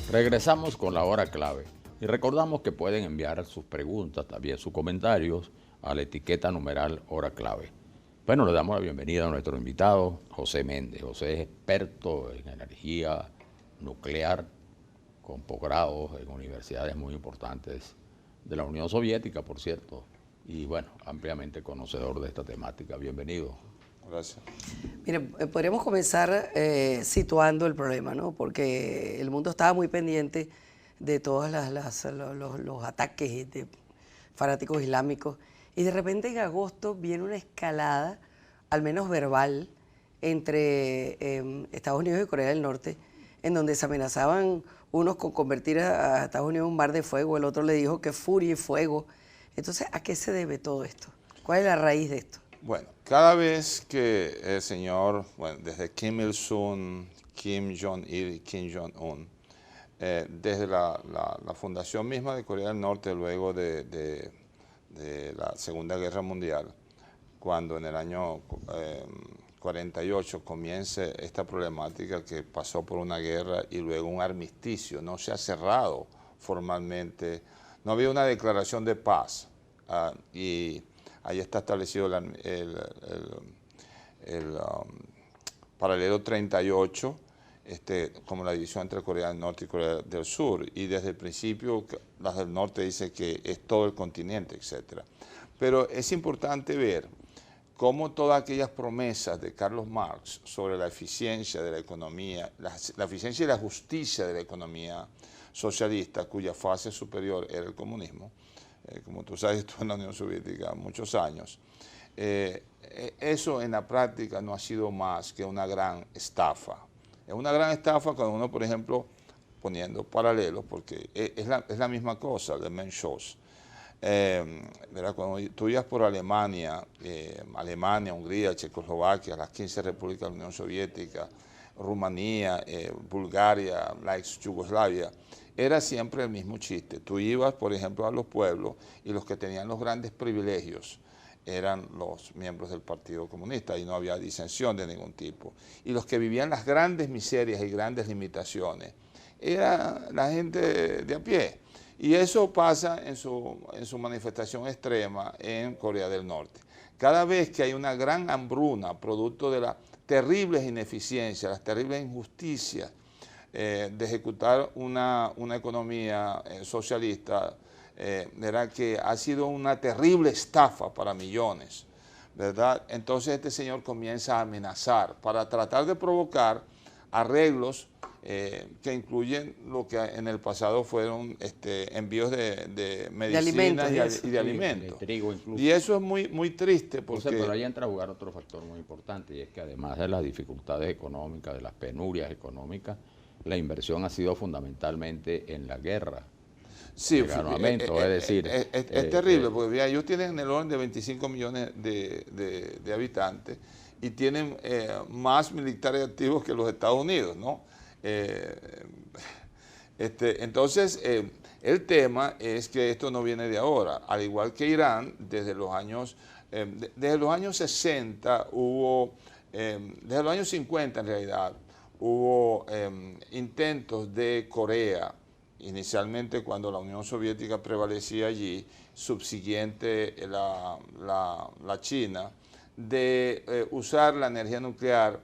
Regresamos con la hora clave y recordamos que pueden enviar sus preguntas, también sus comentarios a la etiqueta numeral hora clave. Bueno, le damos la bienvenida a nuestro invitado, José Méndez. José es experto en energía nuclear, con posgrados en universidades muy importantes de la Unión Soviética, por cierto, y bueno, ampliamente conocedor de esta temática. Bienvenido. Gracias. Mire, podríamos comenzar situando el problema, ¿no? Porque el mundo estaba muy pendiente de todos los ataques de fanáticos islámicos y de repente en agosto viene una escalada, al menos verbal, entre Estados Unidos y Corea del Norte, en donde se amenazaban unos con convertir a Estados Unidos en un mar de fuego, el otro le dijo que furia y fuego. Entonces, ¿a qué se debe todo esto? ¿Cuál es la raíz de esto? Bueno, cada vez que el señor, bueno, desde Kim Il-sung, Kim Jong-il y Kim Jong-un, desde la fundación misma de Corea del Norte, luego de la Segunda Guerra Mundial, cuando en el año 48 comience esta problemática que pasó por una guerra y luego un armisticio, no se ha cerrado formalmente, no había una declaración de paz, y ahí está establecido el paralelo 38, como la división entre Corea del Norte y Corea del Sur. Y desde el principio las del norte dicen que es todo el continente, etc. Pero es importante ver cómo todas aquellas promesas de Carlos Marx sobre la eficiencia de la economía, la eficiencia y la justicia de la economía socialista, cuya fase superior era el comunismo, como tú sabes, estuve en la Unión Soviética muchos años, eso en la práctica no ha sido más que una gran estafa. Es una gran estafa cuando uno, por ejemplo, poniendo paralelos, porque es la misma cosa, el Menschos. Cuando tú ibas por Alemania, Hungría, Checoslovaquia, las 15 repúblicas de la Unión Soviética, Rumanía, Bulgaria, la ex Yugoslavia, era siempre el mismo chiste. Tú ibas, por ejemplo, a los pueblos y los que tenían los grandes privilegios eran los miembros del Partido Comunista y no había disensión de ningún tipo. Y los que vivían las grandes miserias y grandes limitaciones era la gente de a pie. Y eso pasa en su manifestación extrema en Corea del Norte. Cada vez que hay una gran hambruna, producto de las terribles ineficiencias, las terribles injusticias de ejecutar una economía socialista, verá que ha sido una terrible estafa para millones, ¿verdad? Entonces este señor comienza a amenazar para tratar de provocar arreglos que incluyen lo que en el pasado fueron envíos de medicinas y de alimentos. De trigo incluso. Y eso es muy triste porque... José, pero ahí entra a jugar otro factor muy importante, y es que además de las dificultades económicas, de las penurias económicas, la inversión ha sido fundamentalmente en la guerra. Sí, el armamento, es decir... Es terrible, porque mira, ellos tienen en el orden de 25 millones de habitantes y tienen más militares activos que los Estados Unidos, ¿no? Entonces, el tema es que esto no viene de ahora. Al igual que Irán, desde los años 60 hubo, desde los años 50 en realidad, hubo intentos de Corea, inicialmente cuando la Unión Soviética prevalecía allí, subsiguiente la China, de usar la energía nuclear,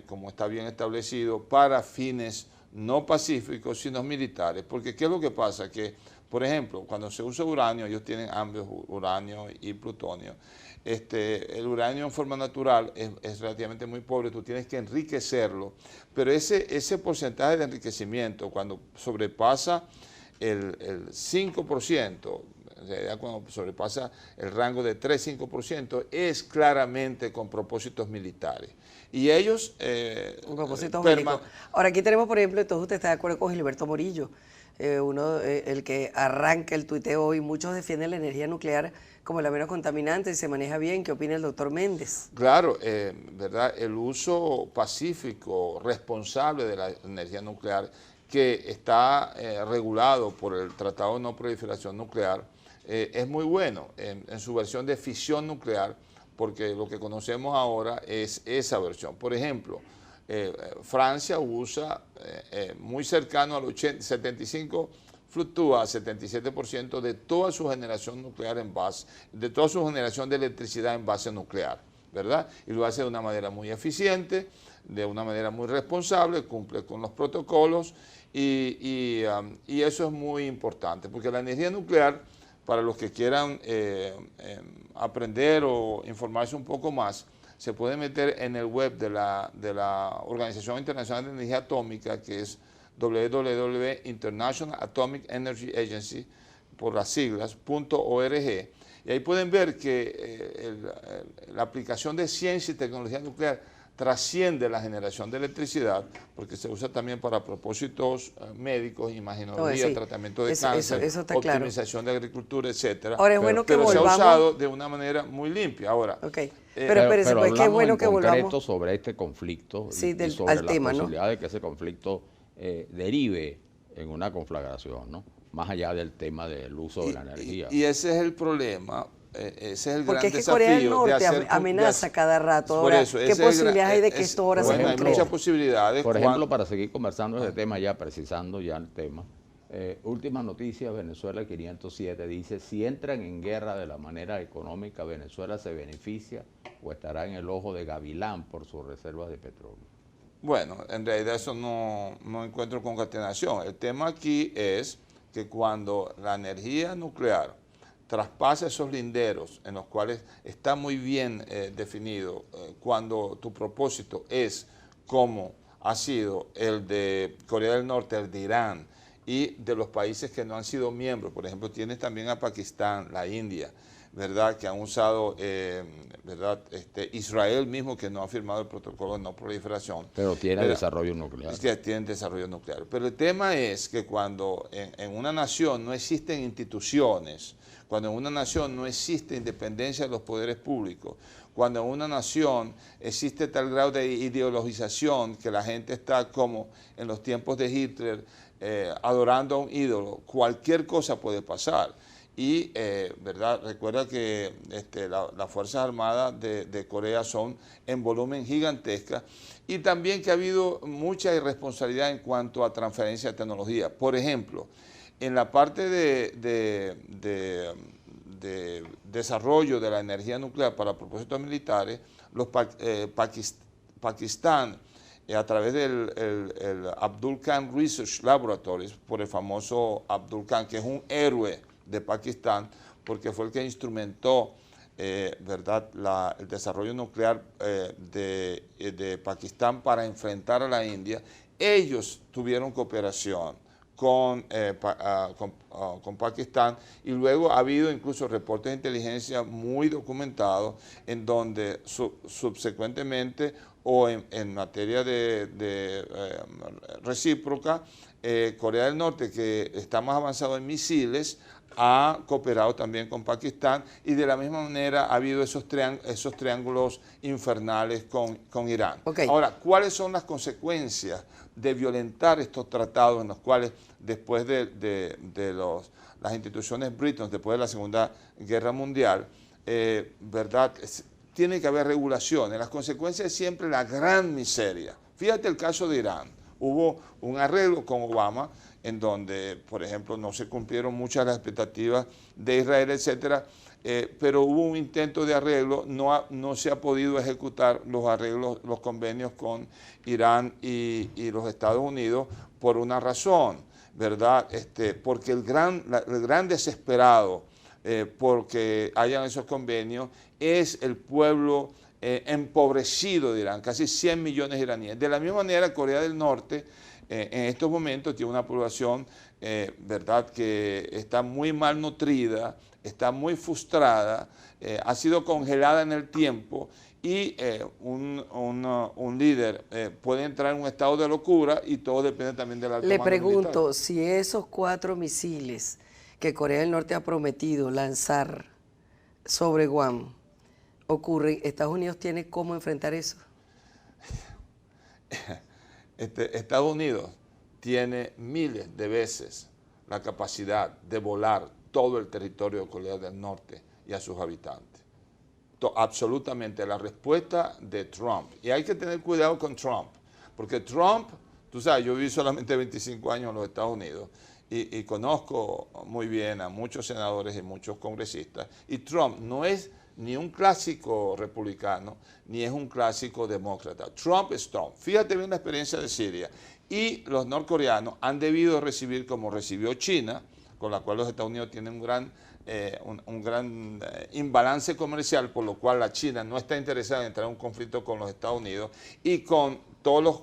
como está bien establecido, para fines no pacíficos, sino militares. Porque ¿qué es lo que pasa? Que, por ejemplo, cuando se usa uranio, ellos tienen ambos, uranio y plutonio. El uranio en forma natural es relativamente muy pobre, tú tienes que enriquecerlo, pero ese porcentaje de enriquecimiento, cuando sobrepasa el 5%, en realidad cuando sobrepasa el rango de 3-5%, es claramente con propósitos militares. Y ellos... un propósito bélico. Ahora, aquí tenemos, por ejemplo, entonces usted está de acuerdo con Gilberto Morillo, el que arranca el tuiteo hoy. Muchos defienden la energía nuclear como la menos contaminante y se maneja bien. ¿Qué opina el doctor Méndez? Claro, ¿verdad? El uso pacífico, responsable de la energía nuclear, que está regulado por el Tratado de No Proliferación Nuclear, es muy bueno en su versión de fisión nuclear, porque lo que conocemos ahora es esa versión. Por ejemplo, Francia usa muy cercano al 75%, fluctúa a 77% de toda su generación nuclear en base, de toda su generación de electricidad en base nuclear, ¿verdad? Y lo hace de una manera muy eficiente, de una manera muy responsable, cumple con los protocolos y eso es muy importante, porque la energía nuclear, para los que quieran aprender o informarse un poco más, se puede meter en el web de la Organización Internacional de Energía Atómica, que es www.International Atomic Energy Agency, por las siglas, .org, y ahí pueden ver que la aplicación de ciencia y tecnología nuclear trasciende la generación de electricidad, porque se usa también para propósitos médicos, imagenología, sí, tratamiento de eso cáncer, está optimización de agricultura, etcétera. Ahora es bueno que pero volvamos. se ha usado de una manera muy limpia. Ahora, pero espérese, pues qué bueno que volvamos. concreto sobre este conflicto Sí, y sobre al la tema, posibilidad de que ese conflicto derive en una conflagración, ¿no? Más allá del tema del uso de la energía. Y ese es el problema. Ese es el porque gran es que Corea del desafío Norte amenaza cada rato. Ahora, ¿qué posibilidades hay de que esto ahora se Hay concrete? muchas posibilidades. Por ejemplo, para seguir conversando de este tema, ya precisando ya el tema, última noticia, Venezuela 507 dice, si entran en guerra de la manera económica, Venezuela se beneficia o estará en el ojo de Gavilán por sus reservas de petróleo. Bueno, en realidad eso no encuentro concatenación. El tema aquí es que cuando la energía nuclear traspasa esos linderos en los cuales está muy bien definido, cuando tu propósito es como ha sido el de Corea del Norte, el de Irán y de los países que no han sido miembros, por ejemplo, tienes también a Pakistán, la India, ¿verdad?, que han usado, ¿verdad?, Israel mismo, que no ha firmado el protocolo de no proliferación. Pero tiene desarrollo nuclear. Que tienen desarrollo nuclear. Pero el tema es que cuando en una nación no existen instituciones, cuando en una nación no existe independencia de los poderes públicos, cuando en una nación existe tal grado de ideologización que la gente está como en los tiempos de Hitler, adorando a un ídolo, cualquier cosa puede pasar. Y, ¿verdad?, recuerda que las Fuerzas Armadas de Corea son en volumen gigantescas y también que ha habido mucha irresponsabilidad en cuanto a transferencia de tecnología. Por ejemplo, en la parte de desarrollo de la energía nuclear para propósitos militares, Pakistán, a través del Abdul Khan Research Laboratories, por el famoso Abdul Khan, que es un héroe de Pakistán, porque fue el que instrumentó ¿verdad?, el desarrollo nuclear de Pakistán para enfrentar a la India. Ellos tuvieron cooperación con Pakistán y luego ha habido incluso reportes de inteligencia muy documentados en donde subsecuentemente o en materia de recíproca, Corea del Norte, que está más avanzado en misiles, ha cooperado también con Pakistán y de la misma manera ha habido esos triángulos infernales con Irán. Ahora, ¿cuáles son las consecuencias de violentar estos tratados en los cuales después de las instituciones britanas, después de la Segunda Guerra Mundial, ¿verdad?, tiene que haber regulaciones? Las consecuencias es siempre la gran miseria. Fíjate el caso de Irán. Hubo un arreglo con Obama en donde, por ejemplo, no se cumplieron muchas de las expectativas de Israel, etcétera, pero hubo un intento de arreglo, no se ha podido ejecutar los arreglos, los convenios con Irán y los Estados Unidos por una razón, ¿verdad? Porque el gran desesperado porque hayan esos convenios es el pueblo empobrecido de Irán, casi 100 millones de iraníes. De la misma manera, Corea del Norte en estos momentos tiene una población, ¿verdad?, que está muy malnutrida, está muy frustrada, ha sido congelada en el tiempo y un líder puede entrar en un estado de locura y todo depende también de la alta mando militar. Le pregunto, si esos 4 misiles que Corea del Norte ha prometido lanzar sobre Guam ocurren, ¿Estados Unidos tiene cómo enfrentar eso? Estados Unidos tiene miles de veces la capacidad de volar todo el territorio de Corea del Norte y a sus habitantes. Absolutamente la respuesta de Trump, y hay que tener cuidado con Trump, Porque Trump, tú sabes, yo viví solamente 25 años en los Estados Unidos y conozco muy bien a muchos senadores y muchos congresistas, y Trump no es ni un clásico republicano, ni es un clásico demócrata. Trump es Trump. Fíjate bien la experiencia de Siria. Y los norcoreanos han debido recibir, como recibió China, con la cual los Estados Unidos tienen un gran imbalance comercial, por lo cual la China no está interesada en entrar en un conflicto con los Estados Unidos, y con todos los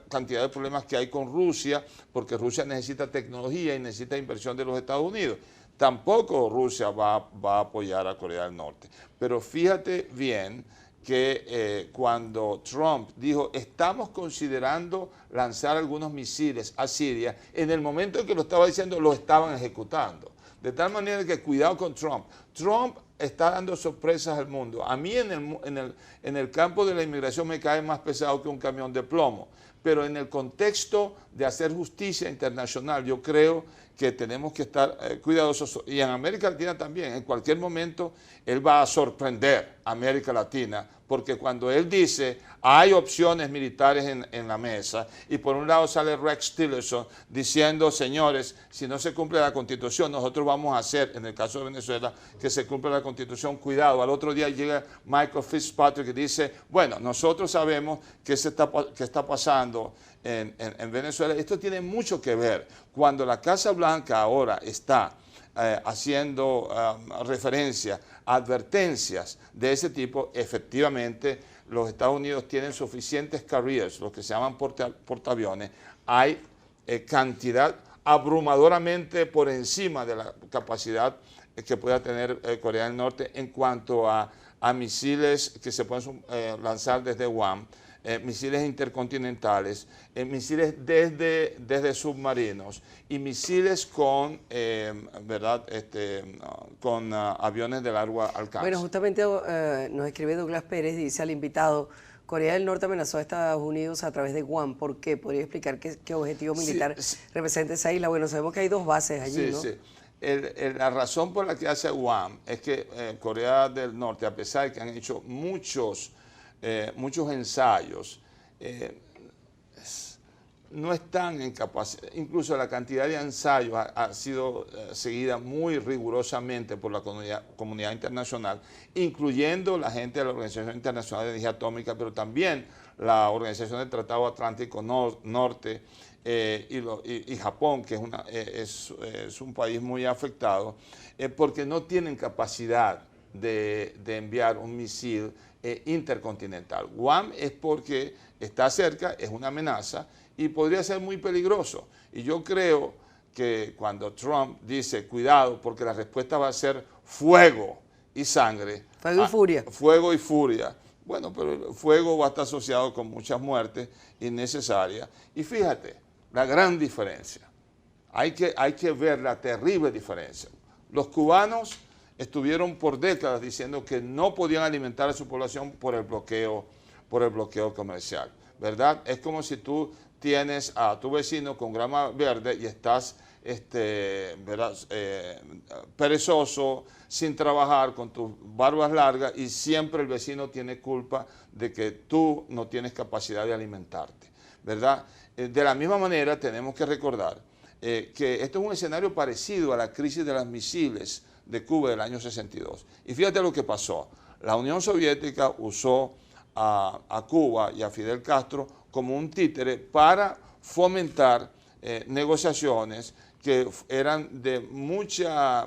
cantidad de problemas que hay con Rusia, porque Rusia necesita tecnología y necesita inversión de los Estados Unidos. Tampoco Rusia va a apoyar a Corea del Norte. Pero fíjate bien que cuando Trump dijo, estamos considerando lanzar algunos misiles a Siria, en el momento en que lo estaba diciendo, lo estaban ejecutando. De tal manera que cuidado con Trump. Trump está dando sorpresas al mundo. A mí en el campo de la inmigración me cae más pesado que un camión de plomo. Pero en el contexto de hacer justicia internacional, yo creo que tenemos que estar cuidadosos. Y en América Latina también, en cualquier momento, él va a sorprender a América Latina, porque cuando él dice, hay opciones militares en la mesa, y por un lado sale Rex Tillerson diciendo, señores, si no se cumple la Constitución, nosotros vamos a hacer, en el caso de Venezuela, que se cumpla la Constitución, cuidado. Al otro día llega Michael Fitzpatrick y dice, bueno, nosotros sabemos qué está pasando en Venezuela. Esto tiene mucho que ver. Cuando la Casa Blanca ahora está haciendo referencia a advertencias de ese tipo, efectivamente los Estados Unidos tienen suficientes carriers, lo que se llaman portaaviones. Hay cantidad abrumadoramente por encima de la capacidad que pueda tener Corea del Norte en cuanto a misiles que se pueden lanzar desde Guam, misiles intercontinentales, misiles desde submarinos y misiles con, ¿verdad? Con aviones de largo alcance. Bueno, justamente nos escribe Douglas Pérez, dice al invitado, Corea del Norte amenazó a Estados Unidos a través de Guam. ¿Por qué? ¿Podría explicar qué objetivo militar representa esa isla? Bueno, sabemos que hay dos bases allí, ¿no? Sí. La razón por la que hace Guam es que Corea del Norte, a pesar de que han hecho muchos ensayos, no están en capacidad, incluso la cantidad de ensayos ha sido seguida muy rigurosamente por la comunidad internacional, incluyendo la gente de la Organización Internacional de Energía Atómica, pero también la Organización del Tratado Atlántico Norte y Japón, que es un país muy afectado, porque no tienen capacidad de enviar un misil intercontinental. Guam es porque está cerca, es una amenaza y podría ser muy peligroso. Y yo creo que cuando Trump dice cuidado porque la respuesta va a ser fuego y sangre. Fuego y furia. Fuego y furia. Bueno, pero el fuego va a estar asociado con muchas muertes innecesarias. Y fíjate, la gran diferencia. Hay que ver la terrible diferencia. Los cubanos estuvieron por décadas diciendo que no podían alimentar a su población por el bloqueo comercial, ¿verdad? Es como si tú tienes a tu vecino con grama verde y estás ¿verdad? Perezoso, sin trabajar, con tus barbas largas, y siempre el vecino tiene culpa de que tú no tienes capacidad de alimentarte, ¿verdad? De la misma manera tenemos que recordar que esto es un escenario parecido a la crisis de los misiles de Cuba del año 62. Y fíjate lo que pasó. La Unión Soviética usó a Cuba y a Fidel Castro como un títere para fomentar negociaciones que eran de mucha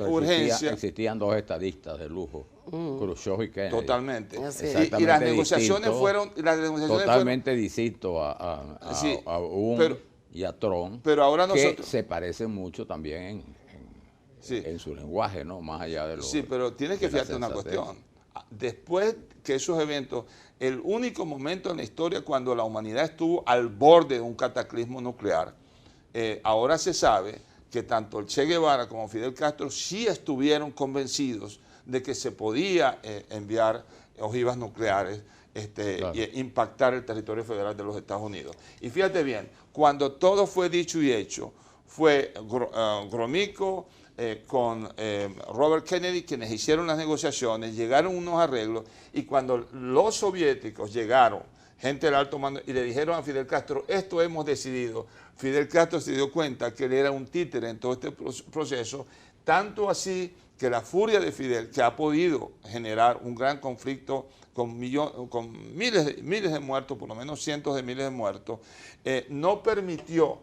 urgencia. Existían dos estadistas de lujo, Khrushchev y Kennedy. Totalmente. Y las negociaciones fueron totalmente distintos a UN y a Trump, pero ahora nosotros, que se parecen mucho también en su lenguaje, ¿no? Más allá de lo. Sí, pero tienes que fijarte una cuestión. Después que esos eventos, el único momento en la historia cuando la humanidad estuvo al borde de un cataclismo nuclear, ahora se sabe que tanto el Che Guevara como Fidel Castro sí estuvieron convencidos de que se podía enviar ojivas nucleares claro, y impactar el territorio federal de los Estados Unidos. Y fíjate bien, cuando todo fue dicho y hecho, fue Gromyko con Robert Kennedy quienes hicieron las negociaciones, llegaron unos arreglos, y cuando los soviéticos llegaron, gente del alto mando, y le dijeron a Fidel Castro, esto hemos decidido. Fidel Castro se dio cuenta que él era un títere en todo este proceso, tanto así que la furia de Fidel, que ha podido generar un gran conflicto con miles de muertos, por lo menos cientos de miles de muertos, no permitió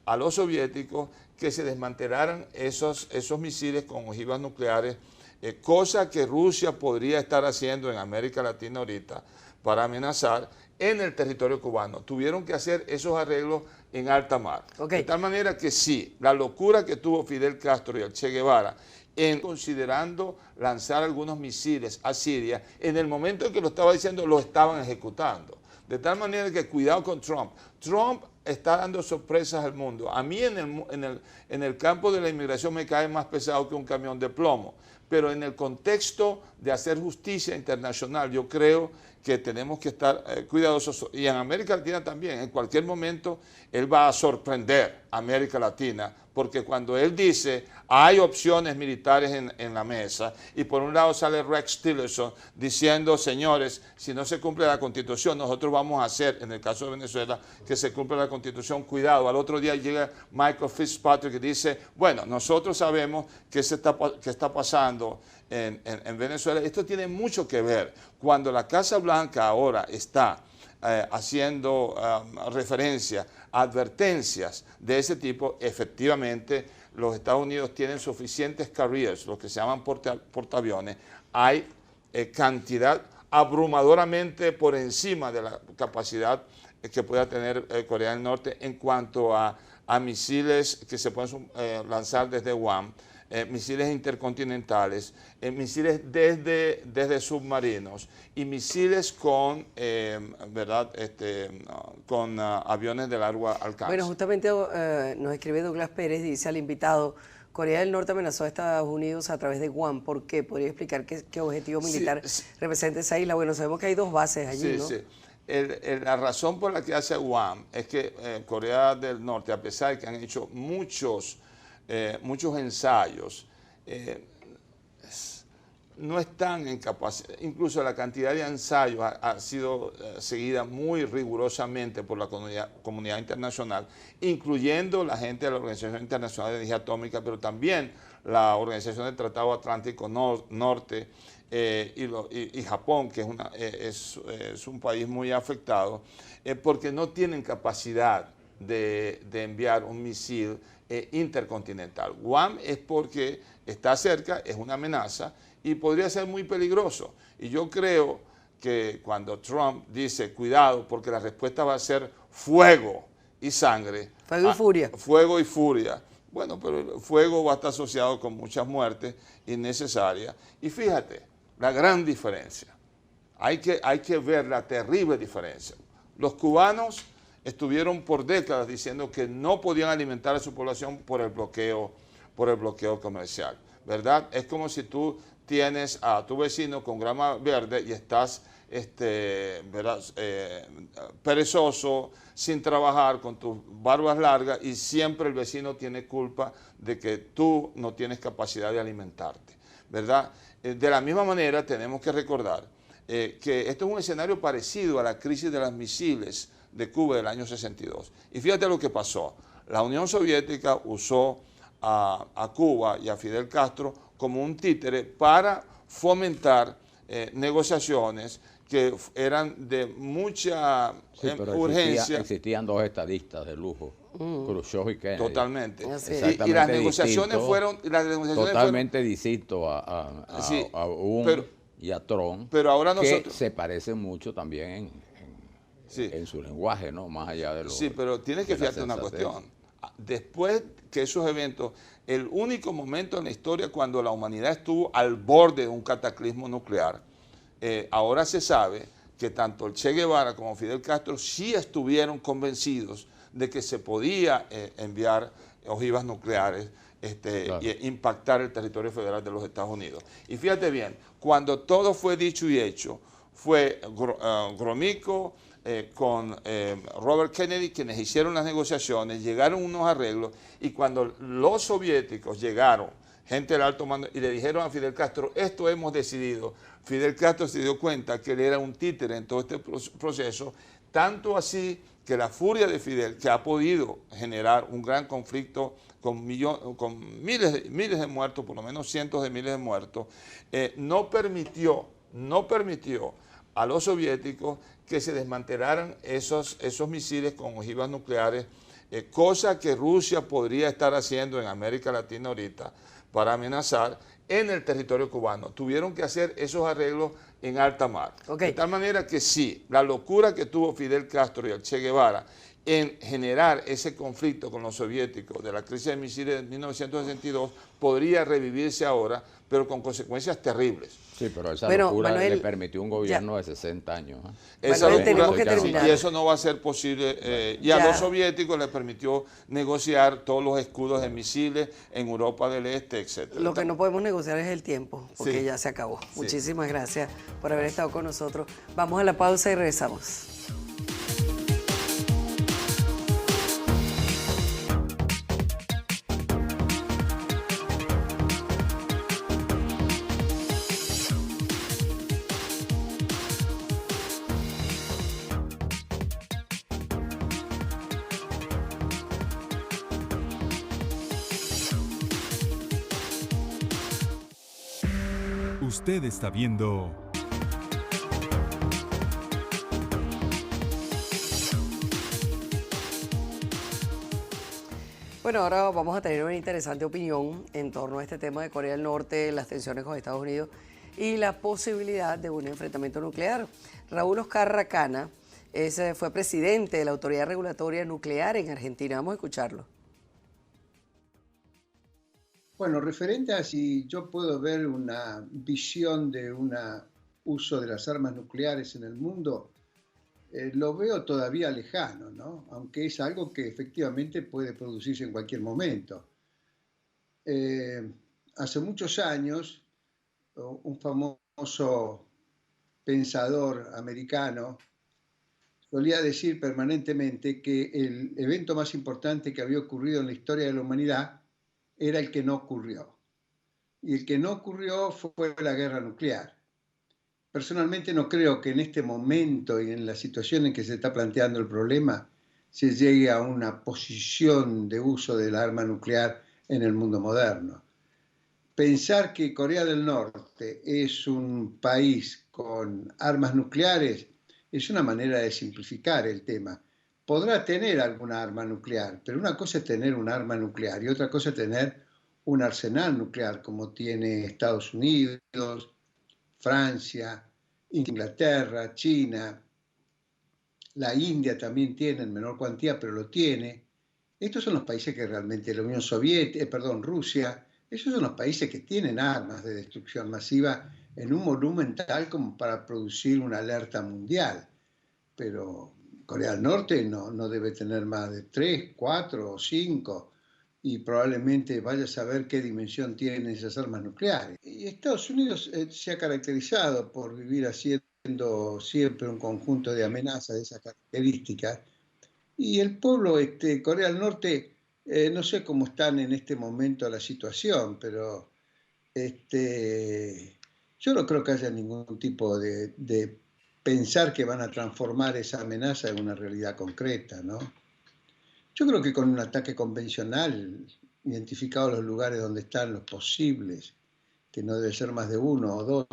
a los soviéticos que se desmantelaran esos misiles con ojivas nucleares, cosa que Rusia podría estar haciendo en América Latina ahorita para amenazar en el territorio cubano. Tuvieron que hacer esos arreglos en alta mar. De tal manera que sí, la locura que tuvo Fidel Castro y el Che Guevara en considerando lanzar algunos misiles a Siria, en el momento en que lo estaba diciendo, lo estaban ejecutando. De tal manera que cuidado con Trump. Trump está dando sorpresas al mundo. A mí en el campo de la inmigración me cae más pesado que un camión de plomo, pero en el contexto de hacer justicia internacional yo creo que tenemos que estar cuidadosos, y en América Latina también. En cualquier momento él va a sorprender a América Latina, porque cuando él dice hay opciones militares en la mesa, y por un lado sale Rex Tillerson diciendo, señores, si no se cumple la Constitución, nosotros vamos a hacer, en el caso de Venezuela, que se cumpla la Constitución, cuidado. Al otro día llega Michael Fitzpatrick y dice, bueno, nosotros sabemos qué está pasando en Venezuela. Esto tiene mucho que ver. Cuando la Casa Blanca ahora está haciendo referencia a advertencias de ese tipo, efectivamente los Estados Unidos tienen suficientes carriers, lo que se llaman portaaviones. Hay cantidad abrumadoramente por encima de la capacidad que pueda tener Corea del Norte en cuanto a misiles que se pueden lanzar desde Guam, misiles intercontinentales, misiles desde submarinos y misiles con, con aviones de largo alcance. Bueno, justamente nos escribe Douglas Pérez, dice al invitado, Corea del Norte amenazó a Estados Unidos a través de Guam. ¿Por qué? ¿Podría explicar qué objetivo militar representa esa isla? Bueno, sabemos que hay dos bases allí, ¿no? Sí. La razón por la que hace Guam es que Corea del Norte, a pesar de que han hecho muchos ensayos, no están en capacidad, incluso la cantidad de ensayos ha sido seguida muy rigurosamente por la comunidad internacional, incluyendo la gente de la Organización Internacional de Energía Atómica, pero también la Organización del Tratado Atlántico Norte y Japón, que es un país muy afectado, porque no tienen capacidad de enviar un misil intercontinental. Guam es porque está cerca, es una amenaza y podría ser muy peligroso. Y yo creo que cuando Trump dice cuidado porque la respuesta va a ser fuego y sangre. Fuego y furia. Fuego y furia. Bueno, pero el fuego va a estar asociado con muchas muertes innecesarias. Y fíjate, la gran diferencia. Hay que ver la terrible diferencia. Los cubanos estuvieron por décadas diciendo que no podían alimentar a su población por el bloqueo comercial, ¿verdad? Es como si tú tienes a tu vecino con grama verde y estás ¿verdad? Perezoso, sin trabajar, con tus barbas largas, y siempre el vecino tiene culpa de que tú no tienes capacidad de alimentarte, ¿verdad? De la misma manera tenemos que recordar que esto es un escenario parecido a la crisis de los misiles de Cuba del año 62. Y fíjate lo que pasó. La Unión Soviética usó a Cuba y a Fidel Castro como un títere para fomentar negociaciones que eran de mucha urgencia. Existían dos estadistas de lujo, Khrushchev y Kennedy. Totalmente. Y las negociaciones fueron totalmente distintos a UN y a Trump, pero ahora nosotros, que se parecen mucho también en su lenguaje, ¿no? Más allá de lo... Sí, pero tienes que fijarte una cuestión. Después que esos eventos, el único momento en la historia cuando la humanidad estuvo al borde de un cataclismo nuclear, ahora se sabe que tanto el Che Guevara como Fidel Castro sí estuvieron convencidos de que se podía enviar ojivas nucleares claro, y impactar el territorio federal de los Estados Unidos. Y fíjate bien, cuando todo fue dicho y hecho, fue Gromyko con Robert Kennedy quienes hicieron las negociaciones, llegaron unos arreglos, y cuando los soviéticos llegaron gente del alto mando, y le dijeron a Fidel Castro, esto hemos decidido. Fidel Castro se dio cuenta que él era un títere en todo este proceso, tanto así que la furia de Fidel, que ha podido generar un gran conflicto con miles de muertos, por lo menos cientos de miles de muertos, no permitió a los soviéticos que se desmantelaran esos misiles con ojivas nucleares, cosa que Rusia podría estar haciendo en América Latina ahorita para amenazar en el territorio cubano. Tuvieron que hacer esos arreglos en alta mar. Okay. De tal manera que sí, la locura que tuvo Fidel Castro y el Che Guevara en generar ese conflicto con los soviéticos de la crisis de misiles de 1962 podría revivirse ahora, pero con consecuencias terribles. Sí, pero esa locura Manuel, le permitió un gobierno de 60 años. Esa Manuel, tenemos que terminar. Y eso no va a ser posible. Y a los soviéticos les permitió negociar todos los escudos de misiles en Europa del Este, etc. Lo que no podemos negociar es el tiempo, porque ya se acabó. Sí. Muchísimas gracias por haber estado con nosotros. Vamos a la pausa y regresamos. Usted está viendo Bueno, ahora vamos a tener una interesante opinión en torno a este tema de Corea del Norte, las tensiones con Estados Unidos y la posibilidad de un enfrentamiento nuclear. Raúl Oscar Racana fue presidente de la Autoridad Regulatoria Nuclear en Argentina. Vamos a escucharlo. Bueno, referente a si yo puedo ver una visión de un uso de las armas nucleares en el mundo, lo veo todavía lejano, ¿no? Aunque es algo que efectivamente puede producirse en cualquier momento. Hace muchos años, un famoso pensador americano solía decir permanentemente que el evento más importante que había ocurrido en la historia de la humanidad era el que no ocurrió. Y el que no ocurrió fue la guerra nuclear. Personalmente no creo que en este momento y en la situación en que se está planteando el problema se llegue a una posición de uso del arma nuclear en el mundo moderno. Pensar que Corea del Norte es un país con armas nucleares es una manera de simplificar el tema. Podrá tener alguna arma nuclear, pero una cosa es tener un arma nuclear y otra cosa es tener un arsenal nuclear como tiene Estados Unidos, Francia, Inglaterra, China, la India también tiene en menor cuantía, pero lo tiene. Estos son los países que realmente, la Unión Soviética, Rusia, esos son los países que tienen armas de destrucción masiva en un volumen tal como para producir una alerta mundial. Pero Corea del Norte no debe tener más de 3, 4 o 5 y probablemente vaya a saber qué dimensión tienen esas armas nucleares. Y Estados Unidos se ha caracterizado por vivir haciendo siempre un conjunto de amenazas de esas características. Y el pueblo, Corea del Norte, no sé cómo están en este momento la situación, pero yo no creo que haya ningún tipo de pensar que van a transformar esa amenaza en una realidad concreta, ¿no? Yo creo que con un ataque convencional, identificados los lugares donde están los posibles, que no debe ser más de 1 o 2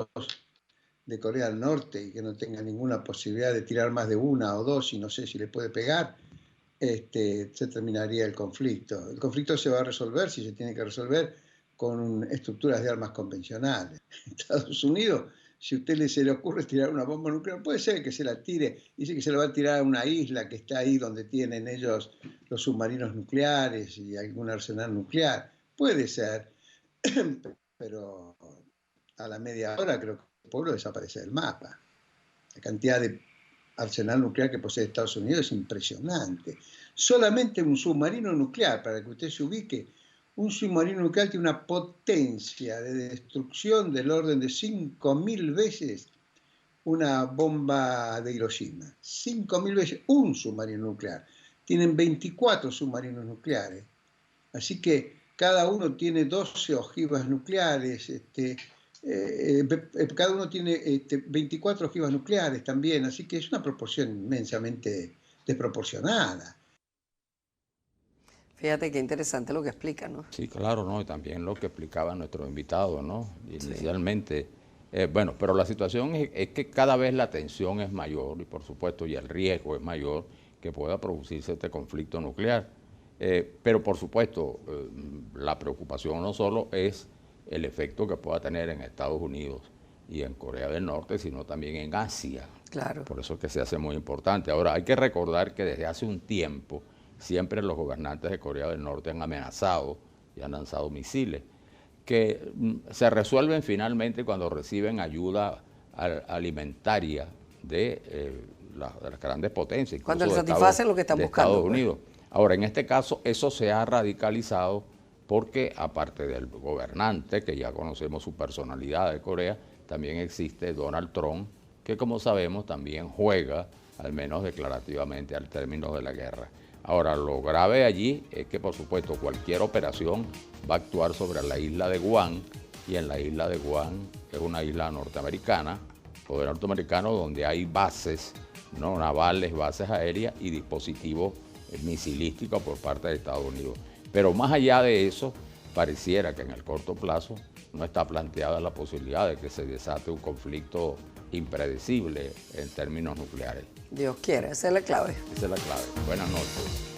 de Corea del Norte y que no tenga ninguna posibilidad de tirar más de 1 o 2 y no sé si le puede pegar, se terminaría el conflicto. El conflicto se va a resolver, si se tiene que resolver, con estructuras de armas convencionales. Estados Unidos, si a usted se le ocurre tirar una bomba nuclear, puede ser que se la tire, dice que se la va a tirar a una isla que está ahí donde tienen ellos los submarinos nucleares y algún arsenal nuclear. Puede ser, pero a la media hora creo que el pueblo desaparece del mapa. La cantidad de arsenal nuclear que posee Estados Unidos es impresionante. Solamente un submarino nuclear, para que usted se ubique, un submarino nuclear tiene una potencia de destrucción del orden de 5.000 veces una bomba de Hiroshima. 5.000 veces un submarino nuclear. Tienen 24 submarinos nucleares. Así que cada uno tiene 12 ojivas nucleares, cada uno tiene 24 ojivas nucleares también, así que es una proporción inmensamente desproporcionada. Fíjate qué interesante lo que explica, ¿no? Sí, claro, ¿no? Y también lo que explicaba nuestro invitado, ¿no? Inicialmente, bueno, pero la situación es que cada vez la tensión es mayor y por supuesto y el riesgo es mayor que pueda producirse este conflicto nuclear. Pero por supuesto, la preocupación no solo es el efecto que pueda tener en Estados Unidos y en Corea del Norte, sino también en Asia. Claro. Por eso es que se hace muy importante. Ahora, hay que recordar que desde hace un tiempo siempre los gobernantes de Corea del Norte han amenazado y han lanzado misiles que se resuelven finalmente cuando reciben ayuda alimentaria de las grandes potencias. Cuando les satisfacen lo que están buscando. Estados Unidos. Ahora, en este caso, eso se ha radicalizado porque, aparte del gobernante, que ya conocemos su personalidad de Corea, también existe Donald Trump, que como sabemos también juega, al menos declarativamente, al término de la guerra. Ahora, lo grave allí es que, por supuesto, cualquier operación va a actuar sobre la isla de Guam, y en la isla de Guam es una isla norteamericana, poder norteamericano, donde hay bases, ¿no?, navales, bases aéreas y dispositivos misilísticos por parte de Estados Unidos. Pero más allá de eso, pareciera que en el corto plazo no está planteada la posibilidad de que se desate un conflicto impredecible en términos nucleares. Dios quiera, esa es la clave. Esa es la clave. Buenas noches.